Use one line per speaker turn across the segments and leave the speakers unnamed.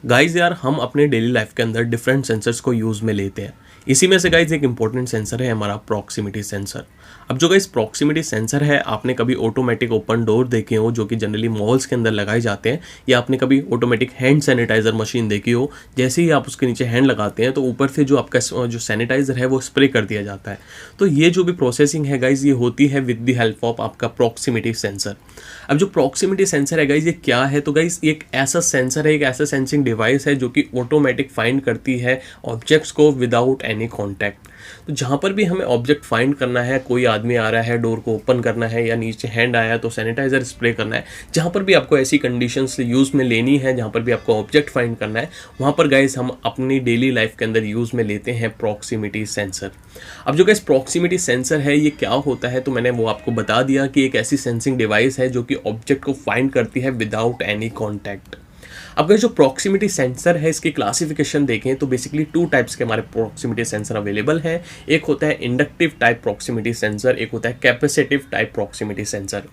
Guys यार हम अपने डेली लाइफ के अंदर डिफरेंट सेंसर्स को यूज़ में लेते हैं। इसी में से गाइज एक इंपॉर्टेंट सेंसर है हमारा प्रॉक्सिमिटी सेंसर। अब जो गाइज प्रॉक्सिमिटी सेंसर है, आपने कभी ऑटोमेटिक ओपन डोर देखे हो जो कि जनरली मॉल्स के अंदर लगाए जाते हैं, या आपने कभी ऑटोमेटिक हैंड सैनिटाइजर मशीन देखी हो, जैसे ही आप उसके नीचे हैंड लगाते हैं तो ऊपर से जो आपका जो सैनिटाइजर है वो स्प्रे कर दिया जाता है। तो ये जो भी प्रोसेसिंग है गाइज ये होती है विद द हेल्प ऑफ आपका प्रॉक्सिमिटी सेंसर। अब जो प्रॉक्सिमिटी सेंसर है गाइज ये क्या है, तो गाइज एक ऐसा सेंसर है, एक ऐसा सेंसिंग डिवाइस है जो कि ऑटोमेटिक फाइंड करती है ऑब्जेक्ट्स को विदाउट एनी कॉन्टैक्ट। तो जहाँ पर भी हमें ऑब्जेक्ट फाइंड करना है, कोई आदमी आ रहा है डोर को ओपन करना है, या नीचे हैंड आया तो सैनिटाइजर स्प्रे करना है, जहाँ पर भी आपको ऐसी कंडीशंस यूज़ में लेनी है, जहाँ पर भी आपको ऑब्जेक्ट फाइंड करना है, वहाँ पर गाइज हम अपनी डेली लाइफ के अंदर यूज़ में लेते हैं प्रॉक्सिमिटी सेंसर। अब जो गाइज प्रॉक्सिमिटी सेंसर है ये क्या होता है, तो मैंने वो आपको बता दिया कि एक ऐसी सेंसिंग डिवाइस है जो कि ऑब्जेक्ट को फाइंड करती है विदाउट एनी कॉन्टैक्ट। अब अगर जो प्रॉक्सिमिटी सेंसर है इसकी क्लासिफिकेशन देखें तो बेसिकली टू टाइप्स के हमारे प्रॉक्सिमिटी सेंसर अवेलेबल हैं। एक होता है इंडक्टिव टाइप प्रॉक्सिमिटी सेंसर, एक होता है कैपेसिटिव टाइप प्रॉक्सिमिटी सेंसर।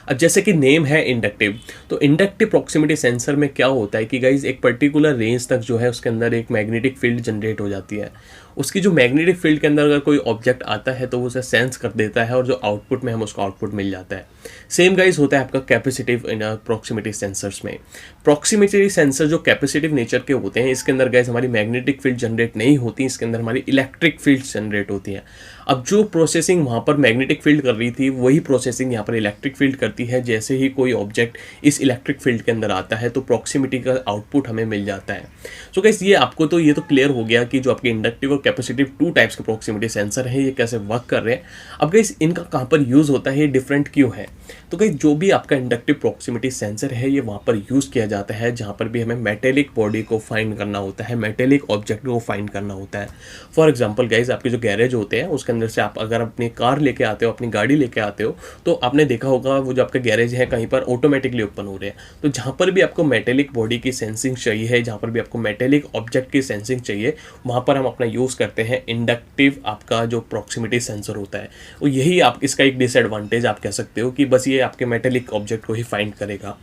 अब जैसे कि नेम है इंडक्टिव, तो इंडक्टिव प्रॉक्सिमिटी सेंसर में क्या होता है कि गाइज एक पर्टिकुलर रेंज तक जो है उसके अंदर एक मैग्नेटिक फील्ड जनरेट हो जाती है। उसकी जो मैग्नेटिक फील्ड के अंदर अगर कोई ऑब्जेक्ट आता है तो वो उसे सेंस कर देता है और जो आउटपुट में हम उसको आउटपुट मिल जाता है। सेम गाइज होता है आपका कैपेसिटिव प्रॉक्सिमिटी सेंसर्स में। प्रॉक्सिमिटी सेंसर जो कैपेसिटिव नेचर के होते हैं इसके अंदर गाइज हमारी मैग्नेटिक फील्ड जनरेट नहीं होती, इसके अंदर हमारी इलेक्ट्रिक फील्ड जनरेट होती हैं। अब जो प्रोसेसिंग वहाँ पर मैग्नेटिक फील्ड कर रही थी वही प्रोसेसिंग यहाँ पर इलेक्ट्रिक फील्ड करती है। जैसे ही कोई ऑब्जेक्ट इस इलेक्ट्रिक फील्ड के अंदर आता है तो प्रॉक्सिमिटी का आउटपुट हमें मिल जाता है। सो गाइस ये आपको तो ये तो क्लियर हो गया कि जो आपके इंडक्टिव और कैपेसिटिव टू टाइप्स के प्रॉक्सिमिटी सेंसर हैं ये कैसे वर्क कर रहे हैं। अब गाइस इनका कहाँ पर यूज़ होता है, ये डिफरेंट क्यों है, तो गाइस जो भी आपका इंडक्टिव प्रॉक्सिमिटी सेंसर है ये वहाँ पर यूज़ किया जाता है जहाँ पर भी हमें मेटेलिक बॉडी को फाइंड करना होता है, मेटेलिक ऑब्जेक्ट को फाइंड करना होता है। फॉर एग्जाम्पल गाइस आपके जो गैरेज होते हैं उसके अंदर से आप अगर अपनी कार लेके आते हो, अपनी गाड़ी लेके आते हो, तो आपने देखा होगा वो जो आपका गैरेज है कहीं पर ऑटोमेटिकली ओपन हो रहे हैं। तो जहाँ पर भी आपको मेटेलिक बॉडी की सेंसिंग चाहिए, जहाँ पर भी आपको मेटेलिक ऑब्जेक्ट की सेंसिंग चाहिए, वहाँ पर हम अपना यूज़ करते हैं इंडक्टिव आपका जो प्रॉक्सिमिटी सेंसर होता है। और यही आप इसका एक डिसएडवांटेज आप कह सकते हो कि बस ये आपके मेटेलिक ऑब्जेक्ट को ही फाइंड करेगा।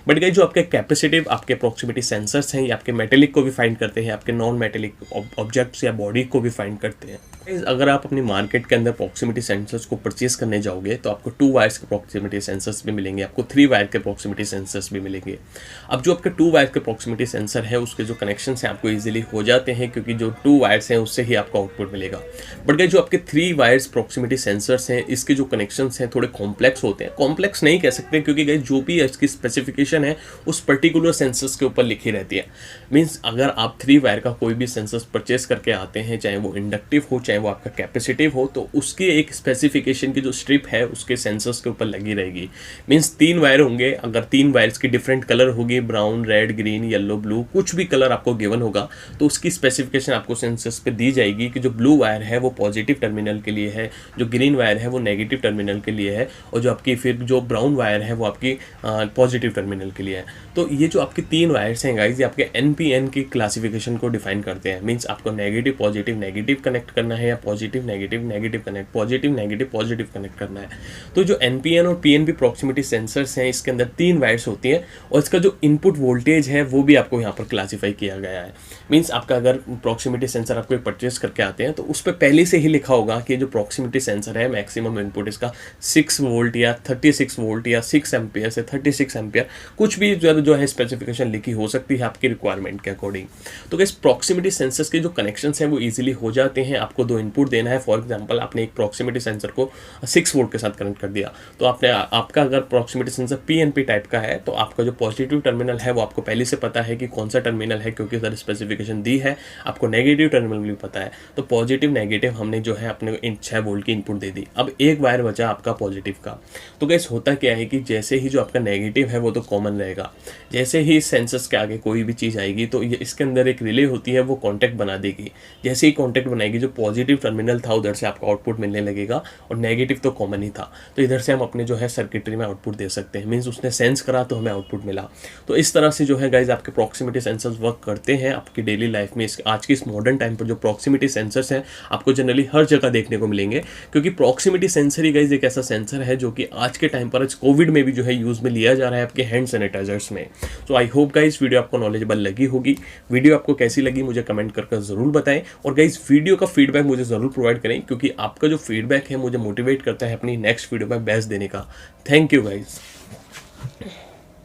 बट गाइस जो आपके कैपेसिटिव आपके प्रॉक्सिमिटी सेंसर्स हैं ये आपके मेटेलिक को भी फाइंड करते हैं, आपके नॉन मेटेलिक ऑब्जेक्ट्स या बॉडी को भी फाइंड करते हैं। अगर आप अपनी मार्केट के अंदर प्रॉक्सिमिटी सेंसर्स को परचेज करने जाओगे तो आपको 2 वायर्स के प्रॉक्सिमिटी सेंसर्स भी मिलेंगे, आपको 3 वायर के प्रॉक्सिमिटी सेंसर्स भी मिलेंगे। अब जो आपके 2 वायर के प्रॉक्सिमिटी सेंसर है उसके जो कनेक्शन हैं आपको ईजिली हो जाते हैं क्योंकि जो 2 वायर्स हैं उससे ही आपको आउटपुट मिलेगा। बट गाइस जो आपके 3 वायर्स प्रॉक्सिमिटी सेंसर्स हैं इसके जो कनेक्शंस हैं थोड़े कॉम्प्लेक्स होते हैं। कॉम्प्लेक्स नहीं कह सकते क्योंकि गाइस जो भी इसकी स्पेसिफिकेशन है उस पर्टिकुलर सेंसर्स के ऊपर लिखी रहती है। मीन्स अगर आप 3 वायर का कोई भी सेंसर्स परचेज करके आते हैं, चाहे वो इंडक्टिव हो चाहे वो आपका कैपेसिटिव हो, तो उसकी एक स्पेसिफिकेशन की जो स्ट्रिप है उसके सेंसर्स के ऊपर लगी रहेगी। मीन्स 3 वायर होंगे, अगर 3 वायर्स की डिफरेंट कलर होगी, brown, red, green, yellow, blue, कुछ भी कलर आपको गिवन होगा तो उसकी स्पेसिफिकेशन आपको सेंसर्स पे दी जाएगी कि जो ब्लू वायर है वो पॉजिटिव टर्मिनल के लिए है, जो ग्रीन वायर है वो नेगेटिव टर्मिनल के लिए है, और जो आपकी फिर जो ब्राउन वायर है वो आपकी पॉजिटिव टर्मिनल के लिए है। तो ये जो आपके 3 वायर्स हैं गाइज ये आपके NPN की क्लासिफिकेशन को डिफाइन करते हैं। मीन्स आपको नेगेटिव पॉजिटिव नेगेटिव कनेक्ट करना है या positive negative negative connect, positive negative positive connect करना है। तो जो NPN और PNP प्रॉक्सिमिटी सेंसर्स हैं इसके अंदर 3 वायर्स होती हैं और इसका जो इनपुट वोल्टेज है वो भी आपको यहाँ पर क्लासीफाई किया गया है। मीन्स आपका अगर प्रॉक्सिमिटी सेंसर आपको परचेज करके आते हैं तो उस पर पहले से ही लिखा होगा कि जो प्रॉक्सिमिटी सेंसर है मैक्सिमम इनपुट इसका 6 वोल्ट या 36 वोल्ट या 6 एम्पियर से 36 एम्पियर, कुछ भी जो है स्पेसिफिकेशन लिखी हो सकती है आपकी रिक्वायरमेंट के अकॉर्डिंग। तो गाइस प्रॉक्सिमिटी सेंसर्स के जो कनेक्शंस हैं वो इजीली हो जाते हैं। आपको 2 इनपुट देना है। फॉर एग्जांपल आपने एक प्रॉक्सिमिटी सेंसर को 6 वोल्ट के साथ कनेक्ट कर दिया, तो आपका अगर प्रॉक्सिमिटी सेंसर PNP टाइप का है तो आपका जो पॉजिटिव टर्मिनल है वो आपको पहले से पता है कि कौन सा टर्मिनल है क्योंकि सर स्पेसिफिकेशन दी है। आपको नेगेटिव टर्मिनल भी पता है, तो पॉजिटिव नेगेटिव हमने जो है अपने 6 वोल्ट की इनपुट दे दी। अब एक वायर बचा आपका पॉजिटिव का। तो गाइस होता क्या है कि जैसे ही जो आपका नेगेटिव है वो तो कॉमन रहेगा, जैसे ही सेंसर्स के आगे कोई भी चीज़ आएगी तो ये इसके अंदर एक रिले होती है वो कांटेक्ट बना देगी। जैसे ही कांटेक्ट बनाएगी जो पॉजिटिव टर्मिनल था उधर से आपको आउटपुट मिलने लगेगा और नेगेटिव तो कॉमन ही था, तो इधर से हम अपने जो है सर्किटरी में आउटपुट दे सकते हैं। मीन्स उसने सेंस करा तो हमें आउटपुट मिला। तो इस तरह से जो है गाइज आपके प्रॉक्सिमिटी सेंसर्स वर्क करते हैं आपकी डेली लाइफ में। आज की इस मॉडर्न टाइम पर जो प्रॉक्सिमिटी सेंसर्स हैं आपको जनरली हर जगह देखने को मिलेंगे, क्योंकि प्रॉक्सिमिटी सेंसर ही गाइज एक ऐसा सेंसर है जो कि आज के टाइम पर आज कोविड में भी जो है यूज़ में लिया जा रहा है आपके हैंड सैनिटाइजर्स में। तो आई होप गाइज वीडियो आपको नॉलेजेबल लगी होगी। वीडियो आपको कैसी लगी मुझे कमेंट कर ज़रूर बताएं, और गाइज वीडियो का फीडबैक मुझे ज़रूर प्रोवाइड करें, क्योंकि आपका जो फीडबैक है मुझे मोटिवेट करता है अपनी नेक्स्ट वीडियो में बेस्ट देने का। Thank you guys.